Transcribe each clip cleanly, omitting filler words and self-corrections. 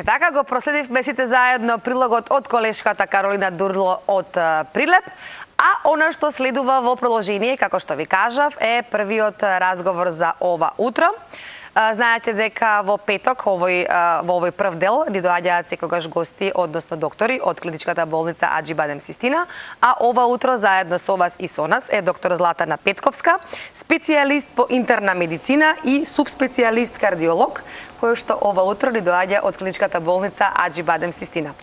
Така го проследивме сите заедно прилогот од колешката Каролина Дурло од Прилеп, а она што следува во продолжение, како што ви кажав, е првиот разговор за ова утро. Знаете дека во петок, во овој прв дел, ни доаѓаат секогаш гости, односно доктори од клиничката болница Аџи Бадем Систина, а ова утро заедно со вас и со нас е доктор Златана Петковска, специјалист по интерна медицина и субспецијалист кардиолог, кој што ова утро ни доаѓа од клиничката болница Аџи Бадем Систина.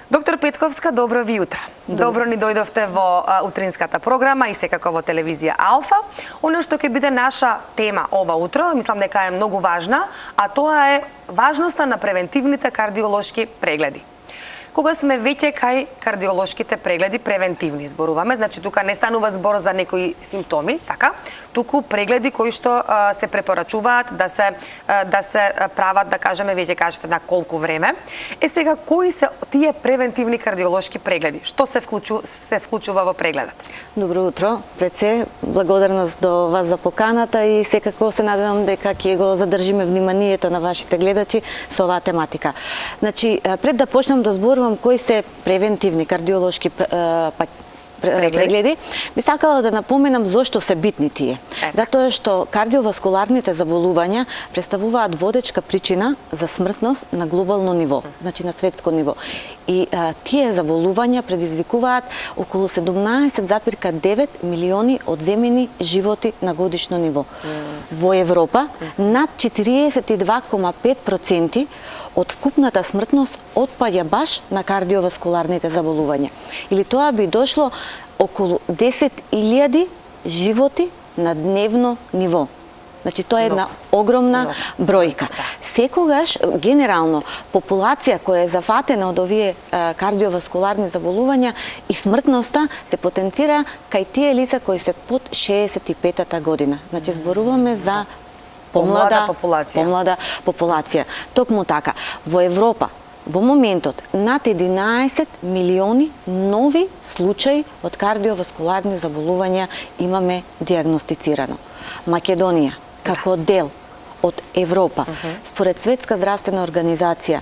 Доктор Петковска, добро ви утро. Добро ни дојдовте во утринската програма и секако во телевизија Алфа. Оно што ќе биде наша тема ова утро, мислам дека е многу важна, а тоа е важноста на превентивните кардиолошки прегледи. Кога сме веќе кај кардиолошките прегледи, превентивни зборуваме, значи тука не станува збор за некои симптоми, така, туку прегледи кои што се препорачуваат да се прават, да кажеме, веќе кажете на колку време. Сега, кои се тие превентивни кардиолошки прегледи? Што се вклучува во прегледот? Добро утро. Пред се, благодарност до вас за поканата и секако се надевам дека ќе го задржиме вниманието на вашите гледачи со оваа тематика. Значи, пред да почнам да зборувам кои се превентивни кардиолошки прегледи, би сакала да напоменам зошто се битни тие. Затоа што кардиоваскуларните заболувања представуваат водечка причина за смртност на глобално ниво, значи на светско ниво. И тие заболувања предизвикуваат околу 17,9 милиони одземени животи на годишно ниво. Во Европа над 42,5% од вкупната смртност отпаѓа баш на кардиоваскуларните заболувања. Или тоа би дошло околу 10.000 животи на дневно ниво. Значи, тоа е една огромна бројка. Секогаш, генерално, популација која е зафатена од овие кардиоваскуларни заболувања и смртноста се потенцира кај тие лица кои се под 65-та година. Значи, зборуваме за помлада популација. Токму така, во Европа, во моментот, над 11 милиони нови случаи од кардиоваскуларни заболувања имаме диагностицирано. Македонија, како дел од Европа, според Светска здравствена организација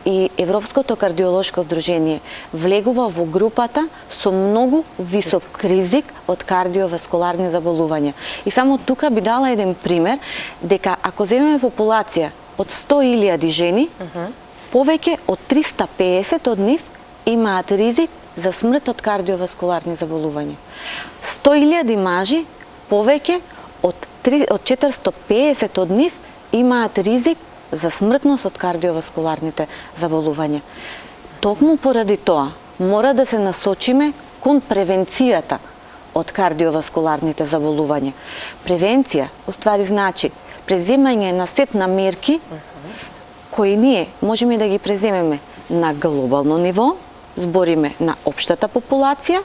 и Европското кардиолошко здружение, влегува во групата со многу висок ризик од кардиоваскуларни заболувања. И само тука би дала еден пример, дека ако земеме популација од 100.000 жени, повеќе од 350 од нив имаат ризик за смрт од кардиоваскуларни заболувања. 100.000 мажи, повеќе од 450 од нив имаат ризик за смртност од кардиоваскуларните заболувања. Токму поради тоа, мора да се насочиме кон превенцијата од кардиоваскуларните заболувања. Превенција, уствари, значи преземање на сет на мерки кои ние можеме да ги преземеме на глобално ниво, збориме на општата популација,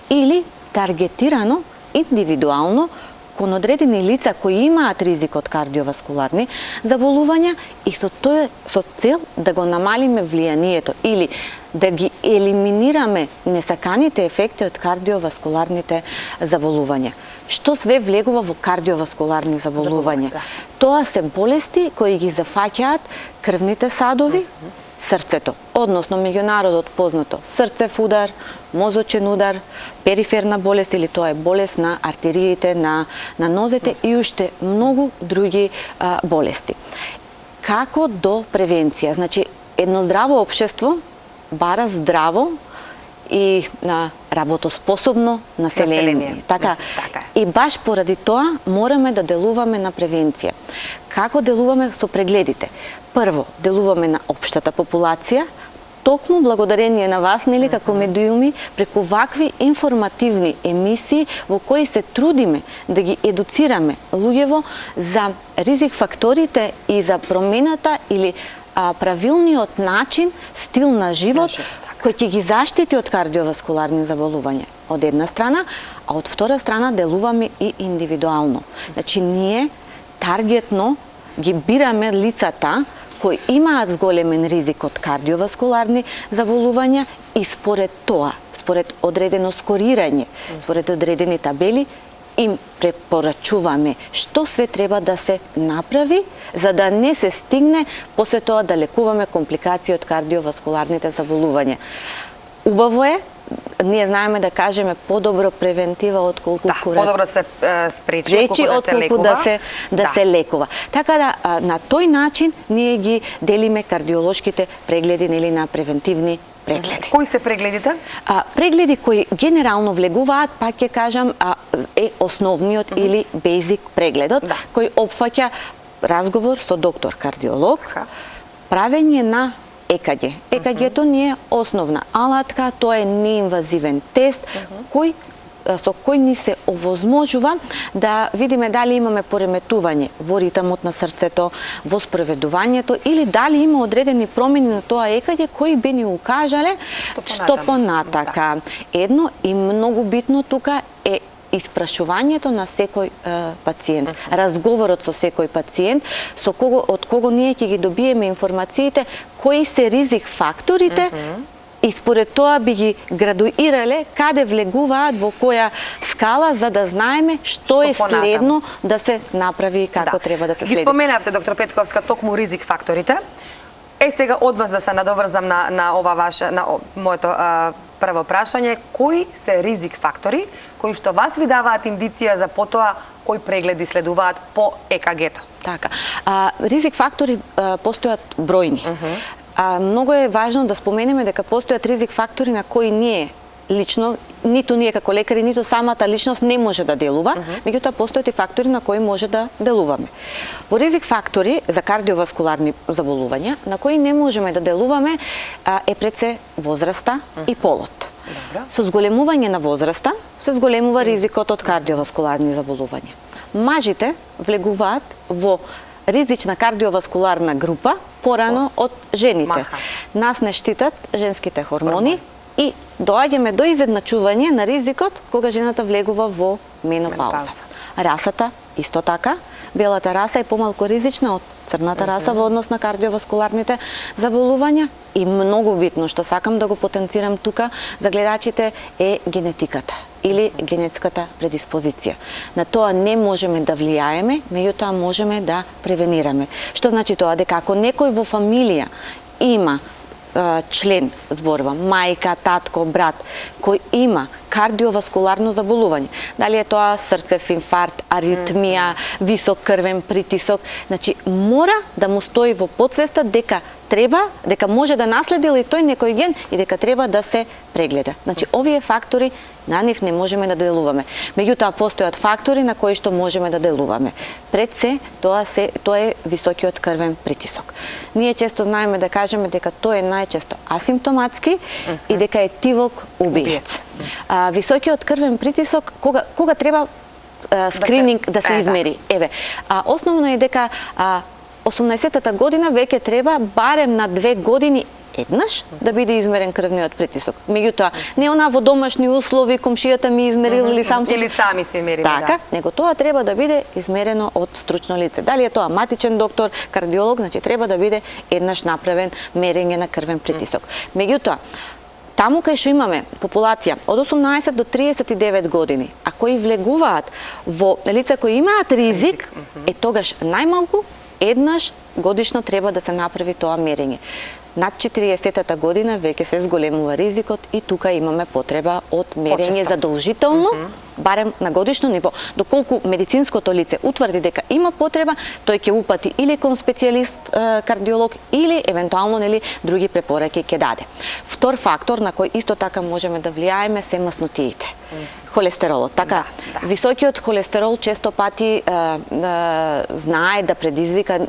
или таргетирано, индивидуално, кон одредени лица кои имаат ризик од кардиоваскуларни заболувања и со цел да го намалиме влијанието или да ги елиминираме несаканите ефекти од кардиоваскуларните заболувања. Што све влегува во кардиоваскуларни заболувања? Тоа се болести кои ги зафаќаат крвните садови, срцето, односно меѓу народот познато срцев удар, мозочен удар, периферна болест или тоа е болест на артериите, на нозете и уште многу други болести. Како до превенција? Значи, едно здраво општество бара здраво и работоспособно население. Така. И баш поради тоа мораме да делуваме на превенција. Како делуваме со прегледите? Прво, делуваме на општата популација, токму благодарение на вас, нели, како медиуми, преку вакви информативни емисии во кои се трудиме да ги едуцираме луѓево за ризик факторите и за промената или правилниот начин, стил на живот, кој ќе ги заштити од кардиоваскуларни заболувања, од една страна, а од втора страна делуваме и индивидуално. Значи, ние таргетно ги бираме лицата кои имаат зголемен ризик од кардиоваскуларни заболувања и според тоа, според одредено скорирање, според одредени табели, им препорачуваме што све треба да се направи за да не се стигне после тоа да лекуваме компликации од кардиоваскуларните заболувања. Убаво е, ние знаеме да кажеме подобро превентива отколку подобро се спречи речи отколку да се лекува. Така да на тој начин ние ги делиме кардиолошките прегледи нели на превентивни прегледи. Кои се прегледите? Прегледи кои генерално влегуваат, пак ќе кажам, е основниот или basic прегледот, кој опфаќа разговор со доктор кардиолог, правење на ЕКГ. ЕКГ-то не е основна алатка, тоа е неинвазивен тест со кој ни се овозможува да видиме дали имаме пореметување во ритмот на срцето, во спроведувањето или дали има одредени промени на тоа ЕКГ кои би ни укажале што понатака. Едно и многу битно тука е испрашувањето на секој пациент, разговорот со секој пациент, од кого ние ќе ги добиеме информациите, кои се ризик факторите, и според тоа би ги градуирале каде влегуваат во која скала за да знаеме што е следно да се направи и како треба да се следи. Ги споменавте, доктор Петковска, токму ризик факторите. Сега одмаз да се надоврзам на моето прво прашање, кои се ризик фактори кои што вас ви даваат индиција за потоа кои прегледи следуваат по ЕКГ-то? Така. Ризик фактори постојат бројни. Многу е важно да споменеме дека постојат ризик фактори на кои ние лично, ниту ние како лекари, ниту самата личност не може да делува, меѓутоа постојат и фактори на кои може да делуваме. Во ризик фактори за кардиоваскуларни заболувања, на кои не можеме да делуваме, е пред се возраста и полот. Со зголемување на возраста се зголемува ризикот од кардиоваскуларни заболувања. Мажите влегуваат во ризична кардиоваскуларна група порано од жените. Нас не штитат женските хормони и доаѓаме до изедначување на ризикот кога жената влегува во менопауза. Расата исто така, белата раса е помалку ризична од црната раса во однос на кардиоваскуларните заболувања и многу битно што сакам да го потенцирам тука за гледачите е генетиката или генетската предиспозиција. На тоа не можеме да влијаеме, меѓутоа можеме да превенираме. Што значи тоа? Дека ако некој во фамилија има член, зборува, мајка, татко, брат, кој има кардиоваскуларно заболување, дали е тоа срцев инфаркт, аритмија, висок крвен притисок, значи мора да му стои во потсвеста дека може да наследи или тој некој ген и дека треба да се прегледа. Значи овие фактори на нив не можеме да делуваме. Меѓутоа постојат фактори на кои што можеме да делуваме. Пред се тоа е високиот крвен притисок. Ние често знаеме да кажеме дека тој е најчесто асимптоматски и дека е тивок убиец. Високиот крвен притисок кога треба скрининг да се измери. Основно е дека 18-та година веќе треба барем на 2 години еднаш да биде измерен крвниот притисок. Меѓутоа, не она во домашни услови, комшијата ми измерил или сами се мериме, така, него тоа треба да биде измерено од стручно лице. Дали е тоа матичен доктор, кардиолог, значи треба да биде еднаш направен мерење на крвен притисок. Меѓутоа, таму кај што имаме популација од 18 до 39 години, а кои влегуваат во лица кои имаат ризик, тогаш најмалку еднаш годишно треба да се направи тоа мерење. Над 40-та година веќе се зголемува ризикот и тука имаме потреба од мерење задолжително, барем на годишно ниво. Доколку медицинското лице утврди дека има потреба, тој ќе упати или кон специјалист кардиолог или евентуално други препораки ќе даде. Втор фактор на кој исто така можеме да влијаеме се маснотиите. Холестеролот. Така, високиот холестерол често пати знае да предизвика,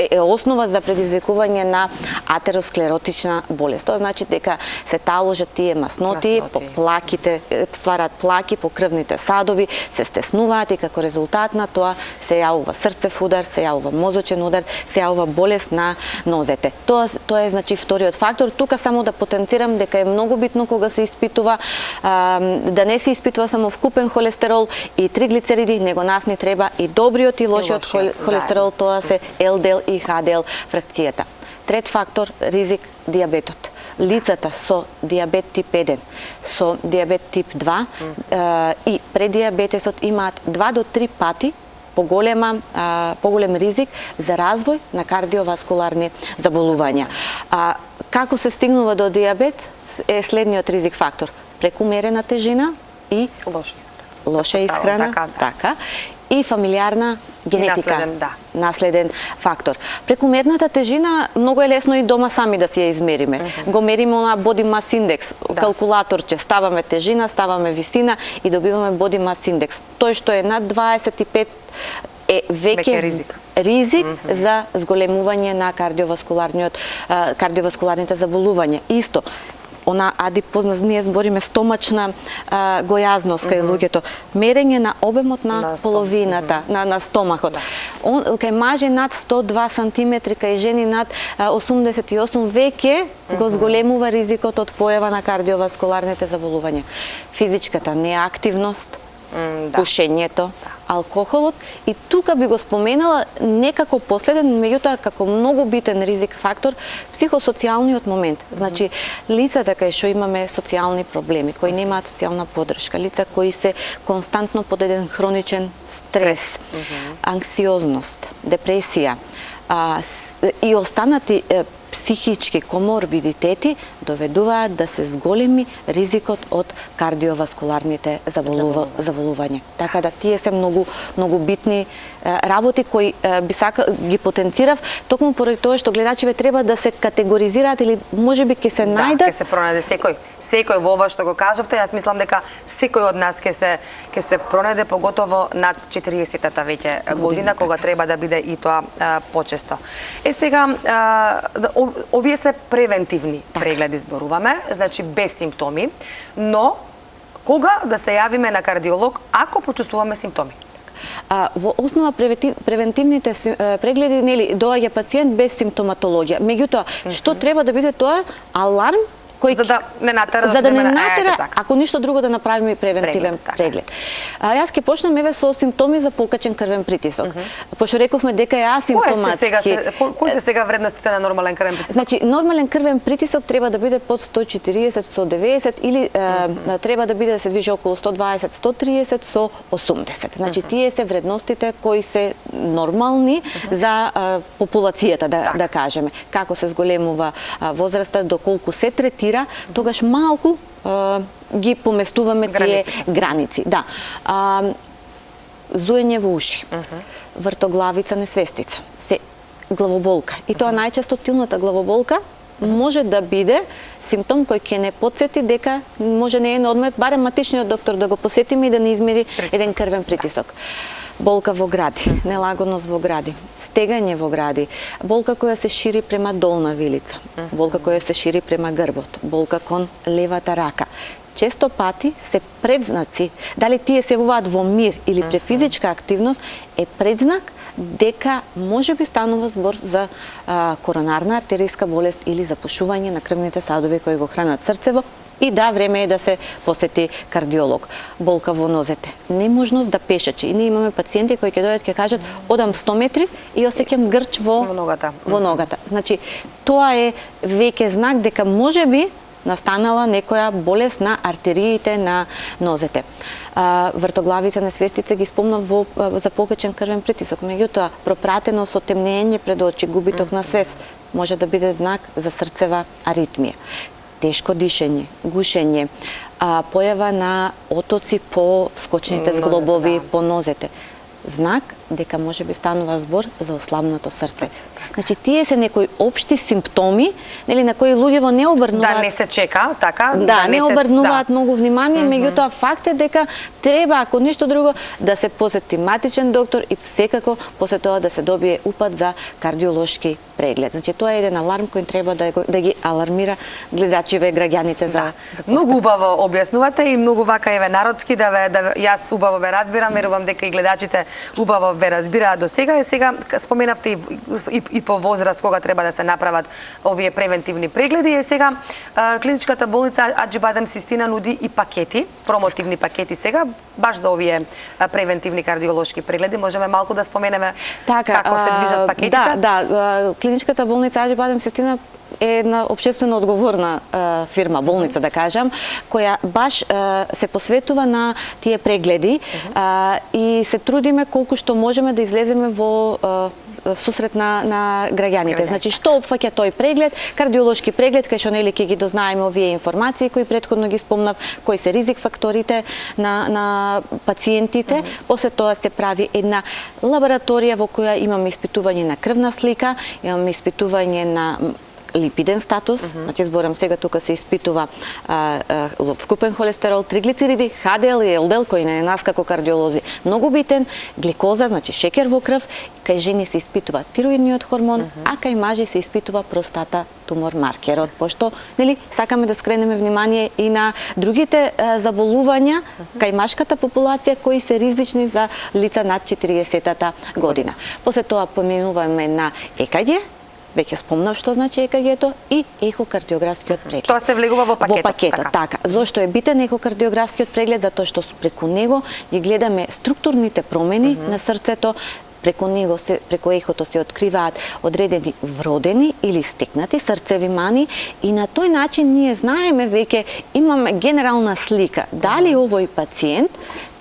е основа за предизвикување на атеросклеротична болест. Тоа значи дека се таложат тие масноти, по плаките, стварат плаки по крвните садови, се стеснуваат и како резултат на тоа се јавува срцев удар, се јавува мозочен удар, се јавува болест на нозете. Тоа е значи вториот фактор. Тука само да потенцирам дека е многу битно кога се испитува да не се испитува само вкупен холестерол и триглицериди, него нас ни треба и добриот и лошиот холестерол, тоа се ЛДЛ и ХДЛ фракцијата. Трет фактор ризик диабетот. Лицата со диабет тип 1, со диабет тип 2 и предиабетесот имаат 2 до 3 пати поголем ризик за развој на кардиоваскуларни заболувања. Како се стигнува до диабет е следниот ризик фактор: прекумерена тежина и лоша исхрана, така, и фамилиарна генетика, наследен фактор. Прекумерната тежина многу е лесно и дома сами да си ја измериме. Го мериме на body mass index, калкулаторче, ставаме тежина, ставаме висина и добиваме body mass index. Тој што е над 25 е веќе ризик за зголемување на кардиоваскуларните заболувања. Исто, она адипозна змија, збориме стомачна гојазност кај луѓето, мерење на обемот на половината, на стомахот. Кај мажи над 102 см, кај жени над 88 веќе го зголемува ризикот од појава на кардиоваскуларните заболувања. Физичката неактивност, пушењето, алкохолот, и тука би го споменала некако последен, меѓутоа како многу битен ризик фактор, психосоцијалниот момент. Значи, лицата кај што имаме социјални проблеми, кои немаат социјална поддршка, лица кои се константно под еден хроничен стрес, анксиозност, депресија и останати психички коморбидитети доведуваат да се зголеми ризикот од кардиоваскуларните заболувања. Така да тие се многу битни работи кои би ги потенцирав токму поради тоа што гледачите треба да се категоризираат или можеби ќе се најдат. Ќе се пронајде секој во ова што го кажавте. Јас мислам дека секој од нас ќе се пронајде, поготово над 40-та веќе година, кога треба да биде и тоа почесто. Сега овие се превентивни прегледи зборуваме, значи без симптоми, но кога да се јавиме на кардиолог ако почувствуваме симптоми? Во основа превентивните прегледи, нели, доаѓа пациент без симптоматологија. Меѓутоа, што треба да биде тоа? Аларм за да не натера, ако ништо друго да направиме превентивен преглед. Јас ќе почнам со симптоми за покачен крвен притисок. Пошто рековме дека е асимптоматски. Кои се сега вредностите на нормален крвен притисок? Значи, нормален крвен притисок треба да биде под 140 со 90 или треба да биде да се движи околу 120, 130 со 80. Значи, тие се вредностите кои се нормални за популацијата, да кажеме. Како се зголемува возраста, доколку се третира, тогаш малку ги поместуваме тие граници. Да. Зуење во уши, вртоглавица, несвестица, главоболка. И тоа најчесто тилната главоболка може да биде симптом кој ќе не потсети дека може не е на одмет, барем матичниот доктор да го посетиме и да не измери еден крвен притисок. Болка во гради, нелагодност во гради, стегање во гради, болка која се шири према долна вилица, болка која се шири према грбот, болка кон левата рака. Често пати се предзнаци, дали тие се явуваат во мир или при физичка активност, е предзнак дека може би станува збор за коронарна артеријска болест или запушување на крвните садови кои го хранат срцево. И да, време е да се посети кардиолог. Болка во нозете, неможност да пешачи. И ние имаме пациенти кои ќе дојдат ќе кажат одам 100 метри и осеќам грч во ногата. Значи, тоа е веќе знак дека можеби настанала некоја болест на артериите на нозете. Вртоглавица, несвестица ги спомнав за покачен крвен притисок. Меѓутоа, пропратено со темнење пред очи, губиток на свест, може да биде знак за срцева аритмија. Тешко дишење, гушење, појава на отоци по скочните зглобови, по нозете. Знак дека може би станува збор за ослабнато срце. Значи, тие се некои општи симптоми, нели, на кои луѓето не обрнуваат. Да не се чека, така? Да, не обрнуваат многу внимание, меѓутоа факт е дека треба, ако ништо друго, да се посети матичен доктор и секако после тоа да се добие упат за кардиолошки преглед. Значи, тоа е еден аларм кој треба да ги алармира гледачиве, граѓаните за Многу убаво објаснувате и многу вака еве народски, јас убаво ве разбирам, верувам дека и гледачите убаво ве разбираат до сега и сега споменавте и по возраст кога треба да се направат овие превентивни прегледи и сега клиничката болница Аџибадем Систина нуди и пакети, промотивни пакети сега баш за овие превентивни кардиолошки прегледи. Можеме малку да споменеме како се движат пакетите? Да, клиничката болница Аџибадем Систина е една општествено одговорна фирма, болница да кажам, која баш се посветува на тие прегледи и се трудиме колку што можеме да излеземе во сусрет на граѓаните. Значи, што опфаќа тој преглед? Кардиолошки преглед, кај што нели ќе ги дознаеме овие информации кои претходно ги спомнав, кои се ризик факторите на пациентите. После тоа се прави една лабораторија во која имаме испитување на крвна слика, имаме испитување на липиден статус, значи зборам сега тука се испитува вкупен холестерол, триглицериди, ХДЛ и ЛДЛ кои на нас како кардиолози многу битен, гликоза, значи шеќер во крв, кај жени се испитува тироидниот хормон, а кај мажи се испитува простата тумор маркерот, пошто нели сакаме да скренеме внимание и на другите заболувања кај машката популација кои се ризични за лица над 40-та година. После тоа поминуваме на ЕКГ, веќе спомнав што значи ЕКГ-то и ехокардиографскиот преглед. Тоа се влегува во пакетот. Во пакетот, така. Зошто е битен ехокардиографскиот преглед? Затоа што преку него ги гледаме структурните промени на срцето, преку него преку ехото се откриваат одредени вродени или стекнати срцеви мани и на тој начин ние знаеме веќе имаме генерална слика дали овој пациент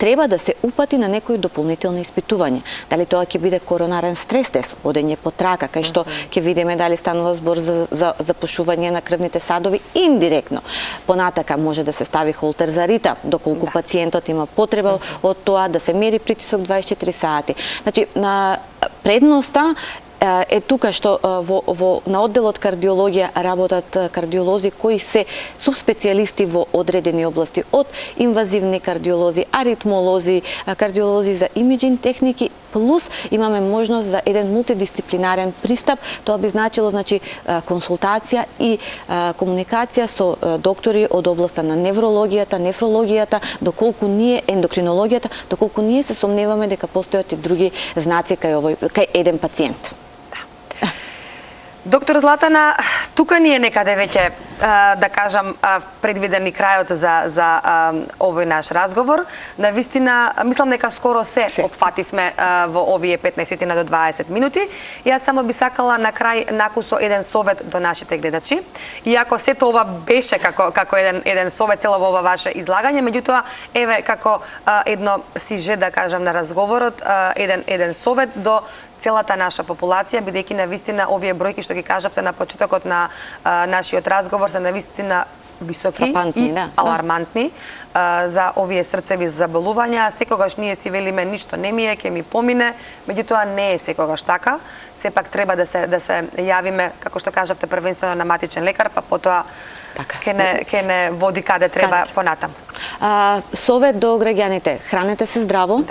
треба да се упати на некои дополнителни испитувања. Дали тоа ќе биде коронарен стрес тест, одење по трака, кај што ќе видиме дали станува збор за запушување на крвните садови индиректно. Понатака може да се стави холтер за ритам, доколку пациентот има потреба од тоа да се мери притисок 24 сати. Значи, на предноста е тука што на одделот кардиологија работат кардиолози кои се субспецијалисти во одредени области, од инвазивни кардиолози, аритмолози, кардиолози за имиджинг техники, плюс имаме можност за еден мултидисциплинарен пристап. Тоа би значило значи консултација и комуникација со доктори од областа на неврологијата, нефрологијата, доколку ние ендокринологијата, доколку ние се сомневаме дека постојат и други знаци кај еден пациент. Доктор Златана, тука ни е некаде веќе, да кажам, предвиден и крајот за овој наш разговор. Навистина, мислам дека скоро се опфативме во овие 15 до 20 минути. Јас само би сакала на крај накусо еден совет до нашите гледачи. Иако сето ова беше како еден совет цело во ова ваше излагање, меѓутоа, еве како едно сиже, да кажам, на разговорот, еден совет до целата наша популација, бидејќи навистина овие бројки што ги кажавте на почетокот на нашиот разговор се навистина високи и алармантни за овие срцеви заболувања. Секогаш ние си велиме ништо не ми е, ќе ми помине, меѓутоа не е секогаш така. Сепак треба да се јавиме, како што кажавте, првенствено на матичен лекар, па потоа ќе не води каде треба понатаму. Совет до граѓаните: хранете се здраво,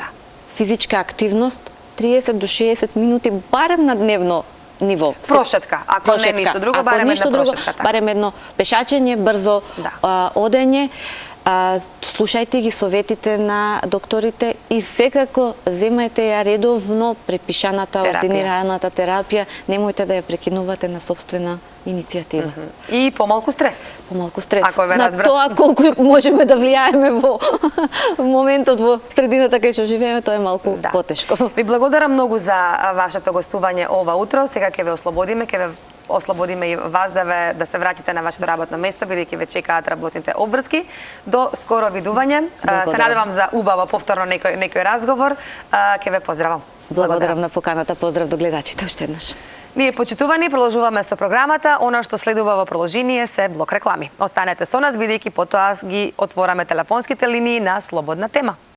физичка активност 30 до 60 минути барем на дневно ниво. Прошетка, ако не ништо друго, барем една прошетка. Барем едно пешачење, брзо одење. Слушајте ги советите на докторите и секако земајте ја редовно препишаната, ординираната терапија. Немојте да ја прекинувате на сопствена иницијатива. И помалку стрес. Помалку стрес. На тоа колку можеме да влијаеме во моментот, во средината кај што живееме, тоа е малку потешко. Ви благодарам многу за вашето гостување ова утро. Сега ќе ве ослободиме и вас да се вратите на вашето работно место, бидејќи ве чекаат работните обврски. До скоро видување. Се надевам за убаво повторно некој разговор. Ќе ве поздравам. Благодарам на поканата. Поздрав до гледачите уште еднаш. Ние, почитувани, продолжуваме со програмата. Она што следува во продолжение се блок реклами. Останете со нас, бидејќи потоа ги отвораме телефонските линии на слободна тема.